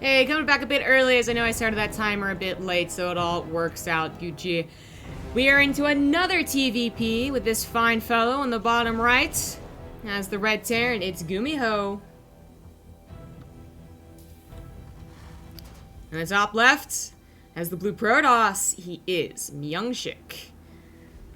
Hey, coming back a bit early as I know I started that timer a bit late, so it all works out, UG. We are into another TVP with this fine fellow on the bottom right. Has the red Terran, it's GuMiho. And the top left has the blue Protoss, he is MyuNgSiK.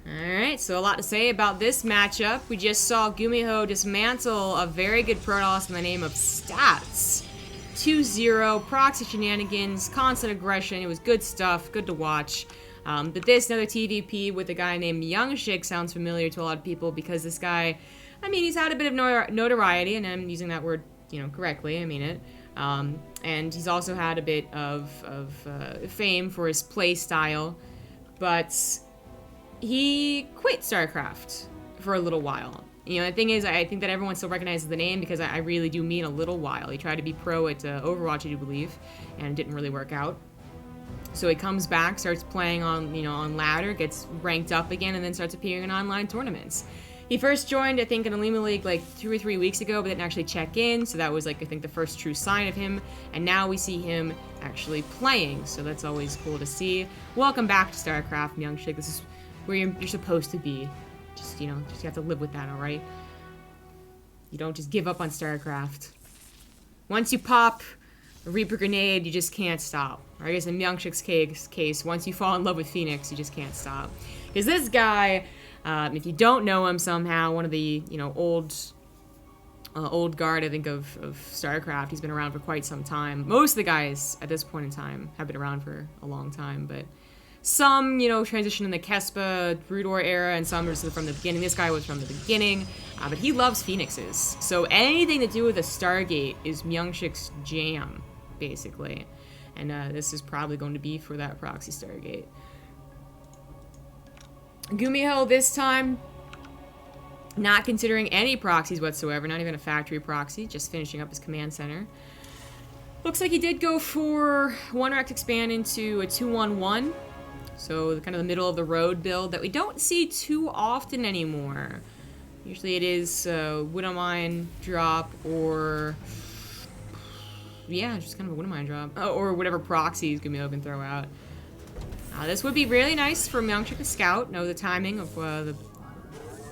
Alright, so a lot to say about this matchup. We just saw GuMiho dismantle a very good Protoss in the name of Stats. 2-0, proxy shenanigans, constant aggression, it was good stuff, good to watch. But this, another TVP with a guy named MyuNgSiK sounds familiar to a lot of people because this guy, I mean, he's had a bit of notoriety, and I'm using that word, correctly, I mean it. And he's also had a bit of fame for his play style, but he quit StarCraft for a little while. The thing is, I think that everyone still recognizes the name because I really do mean a little while. He tried to be pro at Overwatch, I do believe, and it didn't really work out. So he comes back, starts playing on, on ladder, gets ranked up again, and then starts appearing in online tournaments. He first joined, I think, in Olimoleague like 2 or 3 weeks ago, but didn't actually check in, so that was, I think, the first true sign of him, and now we see him actually playing, so that's always cool to see. Welcome back to StarCraft, MyuNgSiK. This is where you're supposed to be. Just, just have to live with that, alright? You don't just give up on StarCraft. Once you pop a Reaper Grenade, you just can't stop. Or I guess in MyuNgSiK's case, once you fall in love with Phoenix, you just can't stop. Because this guy, if you don't know him somehow, one of the, old guard, I think, of StarCraft, he's been around for quite some time. Most of the guys, at this point in time, have been around for a long time, but some, transition in the Kespa, Brood War era, and some are from the beginning. This guy was from the beginning, but he loves Phoenixes. So anything to do with a Stargate is MyuNgSiK's jam, basically. And this is probably going to be for that proxy Stargate. GuMiho this time, not considering any proxies whatsoever, not even a factory proxy, just finishing up his command center. Looks like he did go for 1-Rex expand into a 2-1-1. So kind of the middle of the road build that we don't see too often anymore. Usually it is Widow Mine drop or, yeah, just kind of a Widow Mine drop. Oh, or whatever proxies GuMiho can throw out. This would be really nice for MyuNgSiK to scout, know the timing of the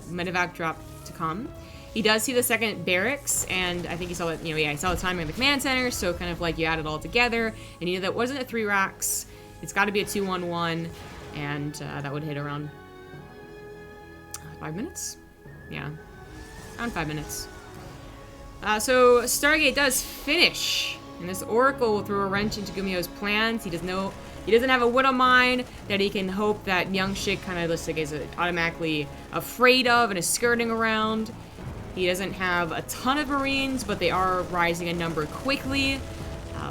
medevac drop to come. He does see the second barracks, and I think he saw that, he saw the timing of the command center, so kind of like you add it all together, and that wasn't a 3 racks. It's got to be a 2-1-1, and that would hit around 5 minutes? Yeah, around 5 minutes. So Stargate does finish, and this Oracle will throw a wrench into GuMiho's plans. He doesn't have a Widow Mine that he can hope that MyuNgSiK kind of looks like is automatically afraid of and is skirting around. He doesn't have a ton of Marines, but they are rising in number quickly.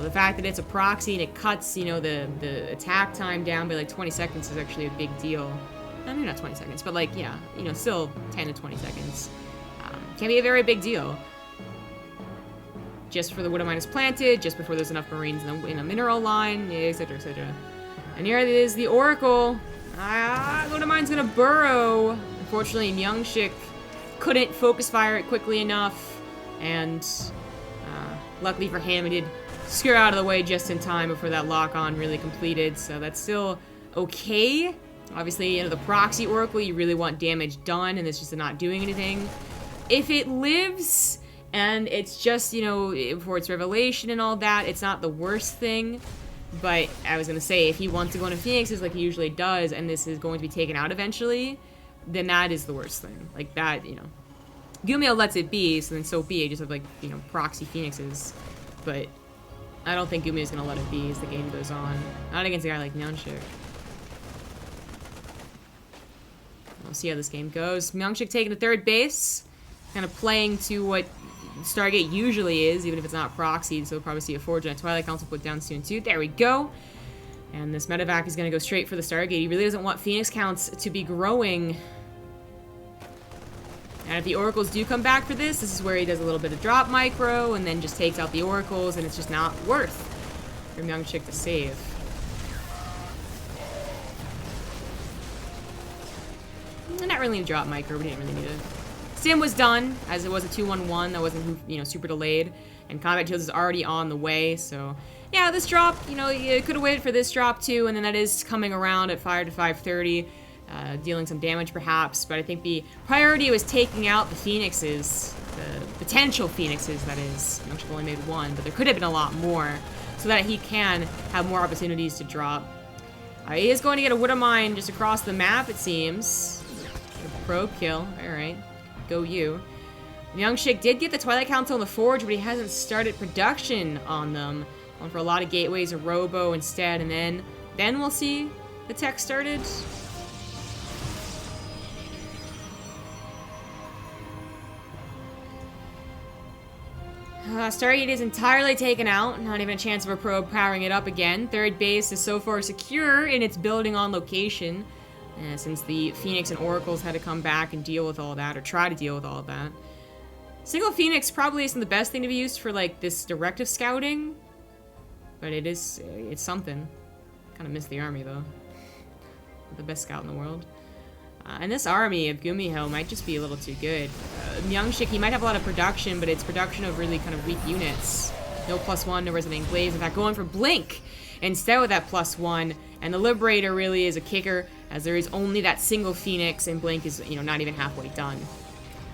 The fact that it's a proxy and it cuts, the attack time down by like 20 seconds is actually a big deal. I mean, not 20 seconds, but like, yeah, still 10 to 20 seconds. Can be a very big deal. Just for the Widow Mine is planted, just before there's enough Marines in a mineral line, etc., etc. And here it is, the Oracle. Widow Mine's gonna burrow. Unfortunately, MyuNgSiK couldn't focus fire it quickly enough, and luckily for him, it did scare out of the way just in time before that lock-on really completed, so that's still okay. Obviously, the proxy Oracle, you really want damage done, and it's just not doing anything. If it lives, and it's just, for its revelation and all that, it's not the worst thing, but I was gonna say, if he wants to go into Phoenixes like he usually does, and this is going to be taken out eventually, then that is the worst thing. Like that, GuMiho lets it be, so then so be it, just have like, proxy Phoenixes, but I don't think GuMiho's gonna let it be as the game goes on. Not against a guy like MyuNgSiK. We'll see how this game goes. MyuNgSiK taking the third base, kind of playing to what Stargate usually is, even if it's not proxied, so we'll probably see a Forge and a Twilight Council put down soon too. There we go. And this medevac is gonna go straight for the Stargate. He really doesn't want Phoenix counts to be growing. And if the Oracles do come back for this is where he does a little bit of drop micro and then just takes out the Oracles, and it's just not worth for MyuNgSiK to save. Not really a drop micro, we didn't really need it. Sim was done, as it was a 2-1-1 that wasn't, super delayed, and combat shields is already on the way, so yeah, this drop, you know, you could have waited for this drop too, and then that is coming around at 5 to 530, dealing some damage perhaps, but I think the priority was taking out the Phoenixes, the potential Phoenixes, that is. MyuNgSiK only made one, but there could have been a lot more, so that he can have more opportunities to drop. He is going to get a Widow Mine just across the map, it seems. A probe kill, alright. Go you. MyuNgSiK did get the Twilight Council in the Forge, but he hasn't started production on them. Going for a lot of gateways, a robo instead, and then we'll see the tech started. Stargate is entirely taken out, not even a chance of a probe powering it up again. Third base is so far secure in its building on location, since the Phoenix and Oracles had to come back and deal with all that, or try to deal with all of that. Single Phoenix probably isn't the best thing to be used for, like, this directive scouting, but it's something. Kind of miss the army, though. The best scout in the world. And this army of GuMiho might just be a little too good. MyuNgSiK, he might have a lot of production, but it's production of really kind of weak units. No +1, no Resonant Glaives. In fact, going for Blink instead with that +1. And the Liberator really is a kicker, as there is only that single Phoenix, and Blink is, you know, not even halfway done.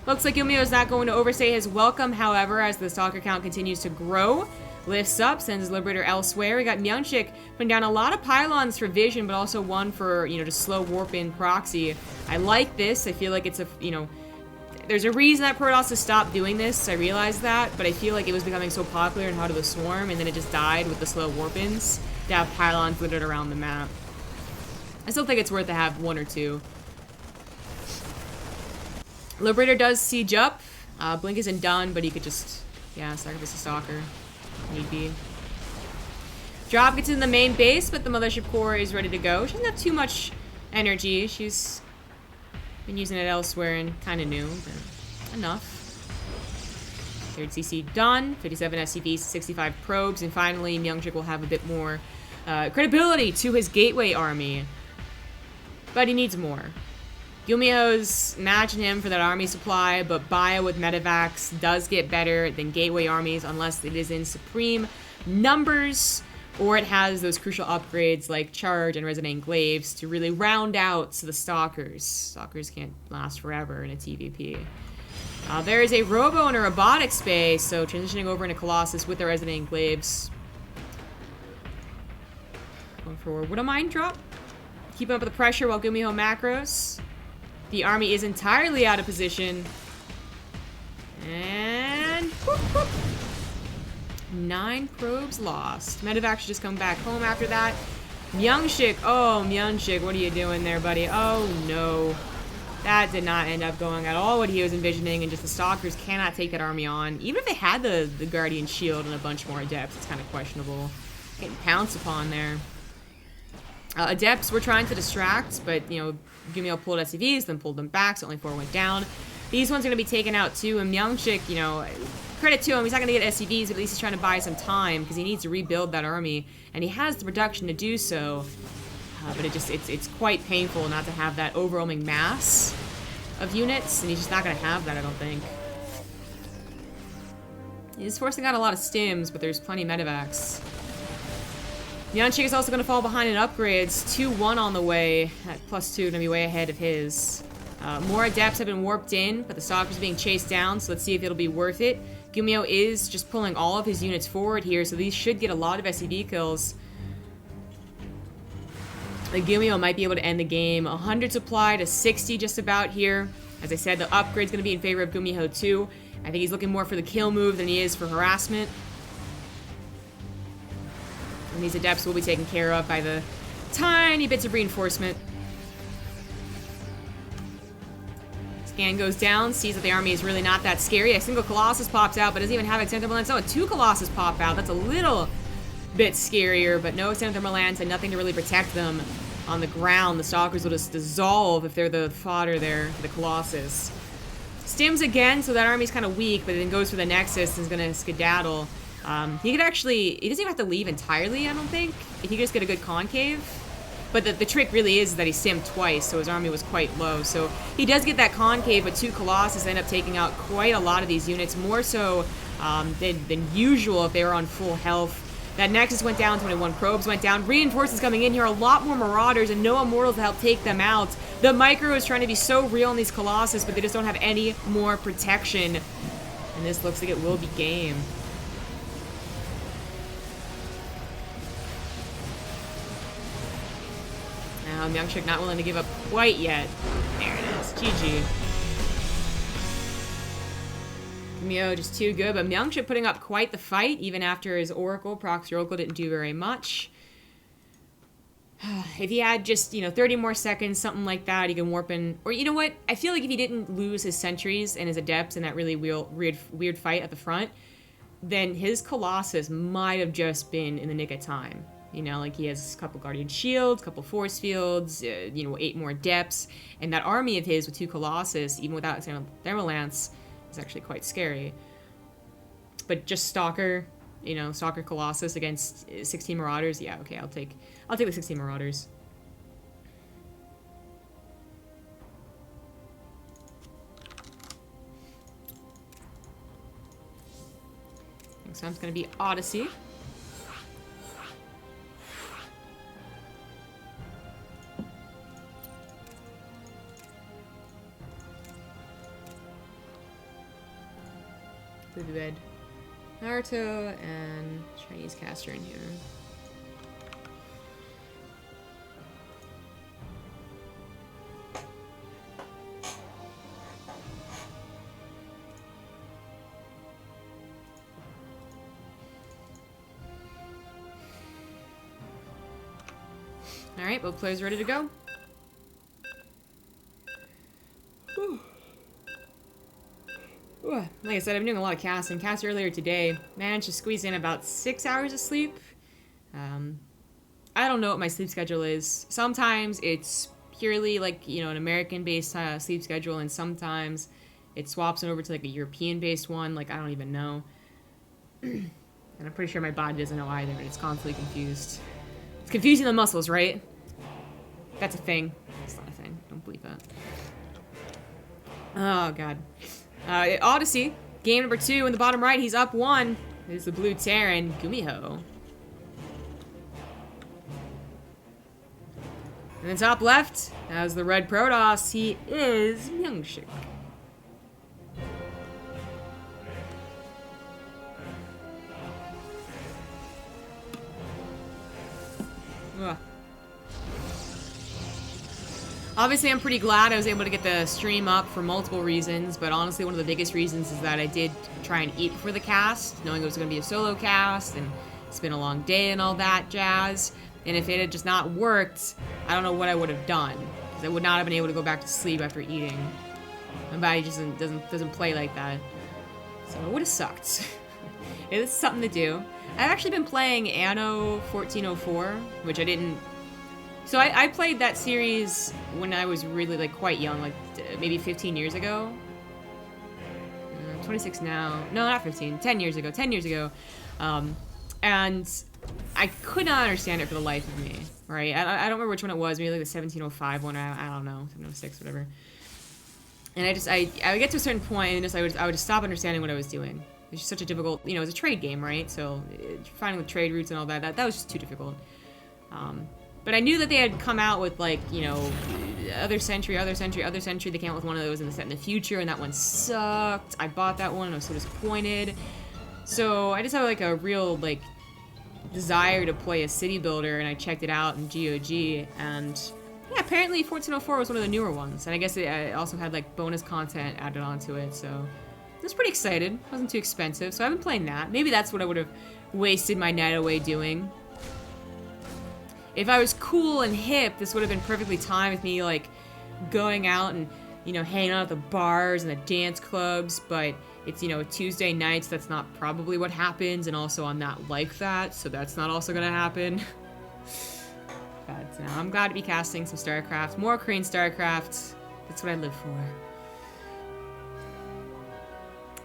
Looks like GuMiho is not going to overstay his welcome, however, as the stalker count continues to grow. Lifts up, sends his Liberator elsewhere. We got MyuNgSiK putting down a lot of pylons for vision, but also one for, you know, to slow warp in proxy. I like this. I feel like it's a, you know, there's a reason that Protoss has stopped doing this. I realize that, but I feel like it was becoming so popular in How to the Swarm, and then it just died with the slow warp-ins to have pylons littered around the map. I still think it's worth to have one or two. Liberator does siege up. Blink isn't done, but he could just, yeah, sacrifice a stalker. Need be. Drop gets in the main base, but the Mothership Core is ready to go. She doesn't have too much energy. She's been using it elsewhere and kind of new, but enough. Third CC done. 57 SCVs, 65 probes, and finally MyuNgSiK will have a bit more credibility to his Gateway army. But he needs more. GuMiho's matching him for that army supply, but Bio with Medivacs does get better than Gateway armies unless it is in supreme numbers, or it has those crucial upgrades like Charge and Resonant Glaives to really round out the Stalkers. Stalkers can't last forever in a TVP. There is a Robo and a Robotic space, so transitioning over into Colossus with the Resonant Glaives. Going for Widow Mine drop. Keeping up with the pressure while GuMiho macros. The army is entirely out of position. And whoop, whoop. 9 probes lost. Medevac should just come back home after that. MyuNgSiK. Oh, MyuNgSiK, what are you doing there, buddy? Oh, no. That did not end up going at all what he was envisioning, and just the Stalkers cannot take that army on. Even if they had the Guardian Shield and a bunch more Adepts, it's kind of questionable. Getting pounced upon there. Adepts were trying to distract, but, you know, GuMiho pulled SCVs, then pulled them back, so only 4 went down. These ones are going to be taken out too, and MyuNgSiK, you know, credit to him, he's not going to get SCVs, but at least he's trying to buy some time, because he needs to rebuild that army, and he has the production to do so. But it's quite painful not to have that overwhelming mass of units, and he's just not going to have that, I don't think. He's forcing out a lot of stims, but there's plenty of medevacs. MyuNgSiK is also going to fall behind in upgrades. 2-1 on the way. That +2 going to be way ahead of his. More Adepts have been warped in, but the Stalkers are being chased down, so let's see if it'll be worth it. GuMiho is just pulling all of his units forward here, so these should get a lot of SCV kills. GuMiho might be able to end the game. 100 supply to 60 just about here. As I said, the upgrade's going to be in favor of GuMiho too. I think he's looking more for the kill move than he is for harassment. And these Adepts will be taken care of by the tiny bits of reinforcement. Scan goes down, sees that the army is really not that scary. A single Colossus pops out, but doesn't even have Extended Thermal Lance. Oh, 2 Colossus pop out. That's a little bit scarier, but no Extended Thermal Lance and nothing to really protect them on the ground. The Stalkers will just dissolve if they're the fodder there for the Colossus. Stims again, so that army's kind of weak, but then goes for the Nexus and is going to skedaddle. He could actually, he doesn't even have to leave entirely, I don't think. He could just get a good concave. But the trick really is that he stimmed twice, so his army was quite low. So he does get that concave, but 2 Colossus end up taking out quite a lot of these units, more so than usual if they were on full health. That Nexus went down, 21 probes went down. Reinforcements coming in here, a lot more Marauders and no Immortals to help take them out. The Micro is trying to be so real in these Colossus, but they just don't have any more protection. And this looks like it will be game. Now, MyuNgSiK not willing to give up quite yet. There it is. GG. GuMiho just too good, but MyuNgSiK putting up quite the fight, even after his Oracle. Proxy Oracle didn't do very much. If he had just, 30 more seconds, something like that, he can warp in. Or you know what? I feel like if he didn't lose his sentries and his adepts in that really weird fight at the front, then his Colossus might have just been in the nick of time. Like he has a couple Guardian Shields, a couple Force Fields, 8 more Adepts. And that army of his with 2 Colossus, even without Thermalance, is actually quite scary. But just Stalker, Stalker Colossus against 16 Marauders, yeah, okay, I'll take the 16 Marauders. Next time's gonna be Odyssey. Red Naruto and Chinese caster in here. All right, both players ready to go. Like I said, I've been doing a lot of casting. Cast earlier today. Managed to squeeze in about 6 hours of sleep. I don't know what my sleep schedule is. Sometimes it's purely like, an American-based sleep schedule, and sometimes it swaps over to like a European-based one. Like, I don't even know. And I'm pretty sure my body doesn't know either, and it's constantly confused. It's confusing the muscles, right? That's a thing. It's not a thing. Don't believe that. Oh, God. Odyssey, game number 2 in the bottom right. He's up 1. There's the blue Terran, GuMiho. And then top left, as the red Protoss, he is MyuNgSiK. Ugh. Obviously, I'm pretty glad I was able to get the stream up for multiple reasons, but honestly, one of the biggest reasons is that I did try and eat before the cast, knowing it was going to be a solo cast, and it's been a long day and all that jazz. And if it had just not worked, I don't know what I would have done, because I would not have been able to go back to sleep after eating. My body just doesn't play like that. So it would have sucked. It's something to do. I've actually been playing Anno 1404, which I didn't... So I played that series when I was really, like, quite young, like, maybe 15 years ago. 26 now. No, not 15. 10 years ago. 10 years ago. And I could not understand it for the life of me, right? I don't remember which one it was. Maybe, like, the 1705 one. I don't know. 1706, whatever. And I would get to a certain point, and just I would just stop understanding what I was doing. It's just such a difficult... it was a trade game, right? So finding the trade routes and all that was just too difficult. But I knew that they had come out with, like, other century. They came out with one of those in the set in the future, and that one sucked. I bought that one, and I was so disappointed. So I just have, like, a real, like, desire to play a city builder, and I checked it out in GOG, and yeah, apparently 1404 was one of the newer ones, and I guess it also had, like, bonus content added onto it, so I was pretty excited. It wasn't too expensive, so I've been playing that. Maybe that's what I would have wasted my night away doing. If I was cool and hip, this would have been perfectly timed with me, like, going out and, hanging out at the bars and the dance clubs, but it's, Tuesday nights, that's not probably what happens, and also I'm not like that, so that's not also gonna happen. But I'm glad to be casting some StarCraft, more Korean StarCraft. That's what I live for.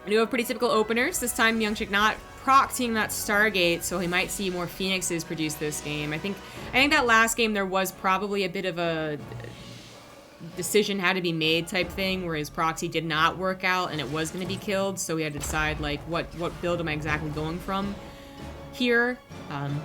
I do have pretty typical openers. This time, MyuNgSiK not proxying that Stargate, so he might see more Phoenixes produced this game. I think that last game there was probably a bit of a decision had to be made type thing, where his proxy did not work out and it was going to be killed, so we had to decide, like, what build am I exactly going from here.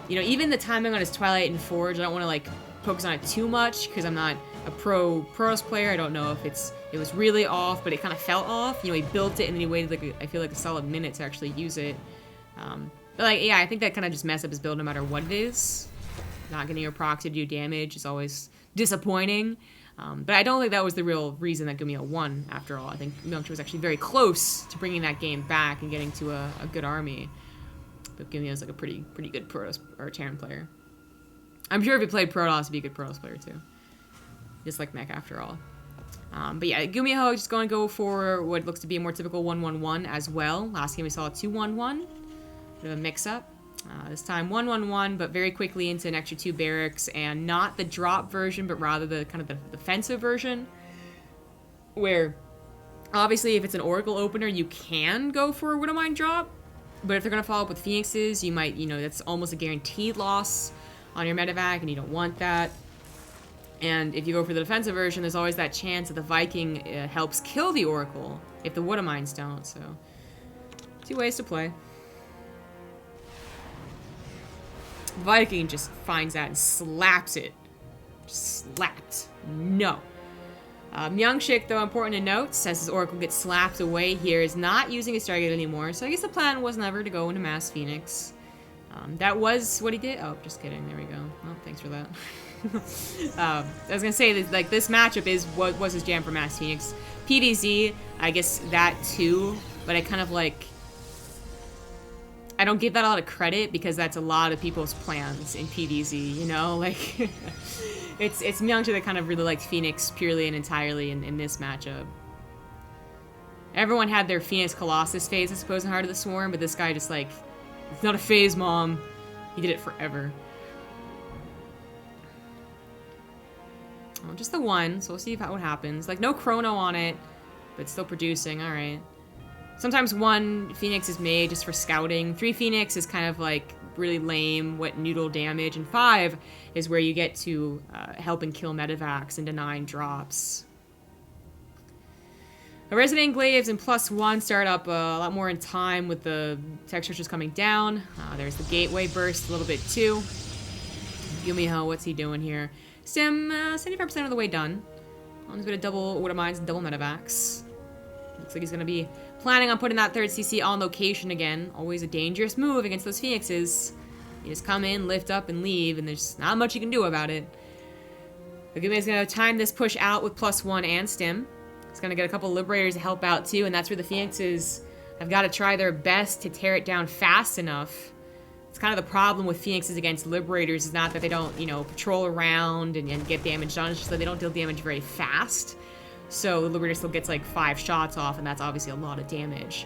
You know, even the timing on his Twilight and Forge, I don't want to like focus on it too much because I'm not a Protoss player. I don't know if it was really off, but it kind of felt off. You know, he built it and then he waited like I feel like a solid minute to actually use it. But like, yeah, I think that kind of just messed up his build no matter what it is. Not getting your proxy to do damage is always disappointing. But I don't think that was the real reason that GuMiho won, after all. I think MyuNgSiK was actually very close to bringing that game back and getting to a good army. But GuMiho's like a pretty good Protoss or Terran player. I'm sure if he played Protoss, he'd be a good Protoss player too. Just like Mech, after all. But yeah, GuMiho just going to go for what looks to be a more typical 1-1-1 as well. Last game we saw a 2-1-1. Bit of a mix-up. This time 1-1-1, but very quickly into an extra 2 barracks, and not the drop version, but rather the kind of the defensive version, where obviously if it's an Oracle opener, you can go for a Widowmine drop, but if they're going to follow up with Phoenixes, you might, you know, that's almost a guaranteed loss on your medevac, and you don't want that. And if you go for the defensive version, there's always that chance that the Viking helps kill the Oracle if the Widowmines don't, so 2 ways to play. Viking just finds that and slaps it. Just slapped. No. MyuNgSiK, though, important to note, says his Oracle gets slapped away here, is not using his Stargate anymore, so I guess the plan was never to go into Mass Phoenix. That was what he did. Oh, just kidding. There we go. Well, thanks for that. I was gonna say that, like, this matchup is what was his jam for Mass Phoenix. PvZ, I guess that too, but I kind of like, I don't give that a lot of credit because that's a lot of people's plans in PvZ, you know? Like, it's MyuNgSiK that kind of really liked Phoenix purely and entirely in this matchup. Everyone had their Phoenix Colossus phase, I suppose, in Heart of the Swarm, but this guy just, like, it's not a phase, Mom. He did it forever. Oh, just the one, so we'll see what happens. Like, no chrono on it, but still producing, alright. Sometimes 1 Phoenix is made just for scouting. 3 Phoenix is kind of like really lame, wet noodle damage. And 5 is where you get to help and kill medevacs and denying drops. The Resident Glaives and +1 start up a lot more in time with the textures just coming down. There's the Gateway burst a little bit too. GuMiho, what's he doing here? Sim, 75% of the way done. On his bit of double Widowmines and double medevacs. Looks like he's going to be planning on putting that 3rd CC on location again. Always a dangerous move against those Phoenixes. You just come in, lift up, and leave, and there's not much you can do about it. GuMiho's going to time this push out with +1 and Stim. He's going to get a couple Liberators to help out too, and that's where the Phoenixes have got to try their best to tear it down fast enough. It's kind of the problem with Phoenixes against Liberators is not that they don't, you know, patrol around and get damage done. It's just that they don't deal damage very fast. So the Liberator still gets like 5 shots off, and that's obviously a lot of damage.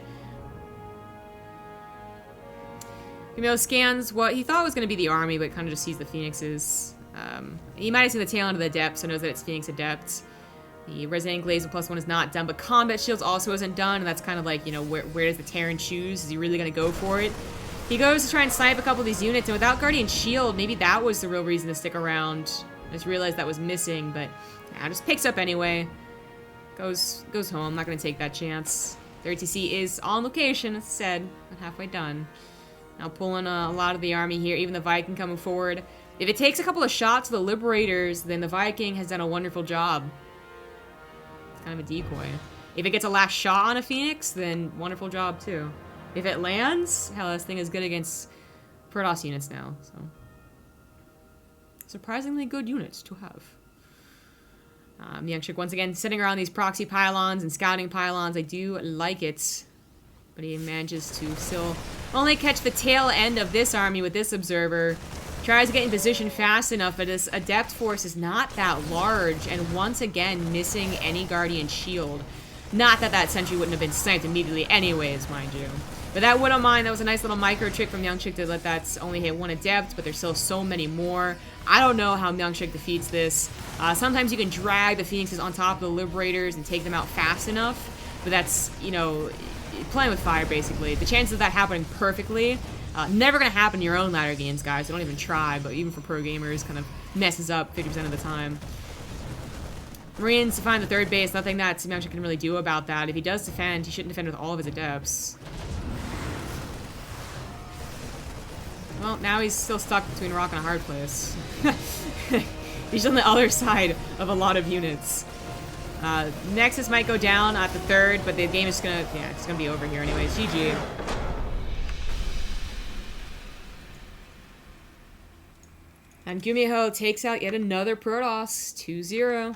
GuMiho scans what he thought was going to be the army, but kind of just sees the Phoenixes. He might have seen the tail end of the Adept, so knows that it's Phoenix Adept. The Resident Glaze with +1 is not done, but Combat Shields also isn't done, and that's kind of like, you know, where does the Terran choose? Is he really going to go for it? He goes to try and snipe a couple of these units, and without Guardian Shield, maybe that was the real reason to stick around. I just realized that was missing, but yeah, just picks up anyway. Goes home, not going to take that chance. 3rd TC is on location, as said, but halfway done. Now pulling a lot of the army here, even the Viking coming forward. If it takes a couple of shots to the Liberators, then the Viking has done a wonderful job. It's kind of a decoy. If it gets a last shot on a Phoenix, then wonderful job too. If it lands, hell, this thing is good against Protoss units now, so. Surprisingly good units to have. MyuNgSiK once again sitting around these proxy pylons and scouting pylons. I do like it, but he manages to still only catch the tail end of this army with this observer. Tries to get in position fast enough, but this Adept force is not that large, and once again missing any Guardian Shield. Not that that sentry wouldn't have been sniped immediately anyways, mind you. But that Widowmine, that was a nice little micro trick from MyuNgSiK to let that only hit 1 Adept, but there's still so many more. I don't know how MyuNgSiK defeats this. Sometimes you can drag the Phoenixes on top of the Liberators and take them out fast enough, but that's, you know, playing with fire, basically. The chances of that happening perfectly, never going to happen in your own ladder games, guys, so don't even try, but even for pro gamers, kind of messes up 50% of the time. Marines to find the 3rd base, nothing that MyuNgSiK can really do about that. If he does defend, he shouldn't defend with all of his Adepts. Well, now he's still stuck between a rock and a hard place. He's on the other side of a lot of units. Nexus might go down at the 3rd, but the game is gonna, yeah, it's gonna be over here anyways. GG. And GuMiho takes out yet another Protoss, 2-0.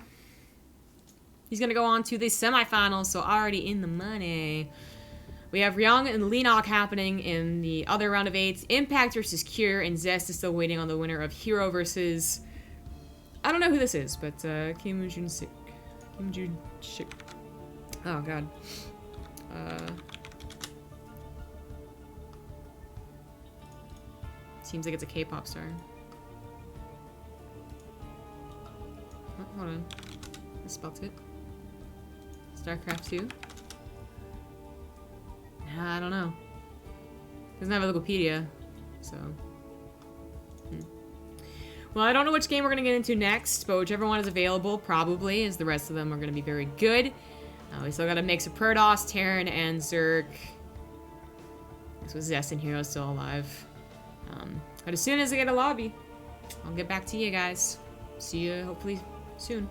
He's gonna go on to the semifinals, so already in the money. We have Ryung and Leenock happening in the other round of 8. Impact versus Cure, and Zest is still waiting on the winner of Hero versus... I don't know who this is, but MyuNgSiK. MyuNgSiK. Oh, God. Seems like it's a K-pop star. Oh, hold on. I spelled it. StarCraft 2. I don't know. Doesn't have a Wikipedia, so. Well, I don't know which game we're going to get into next, but whichever one is available, probably, as the rest of them are going to be very good. We still got a mix of Protoss, Terran, and Zerg. This was Zest and Hero still alive. But as soon as I get a lobby, I'll get back to you guys. See you hopefully soon.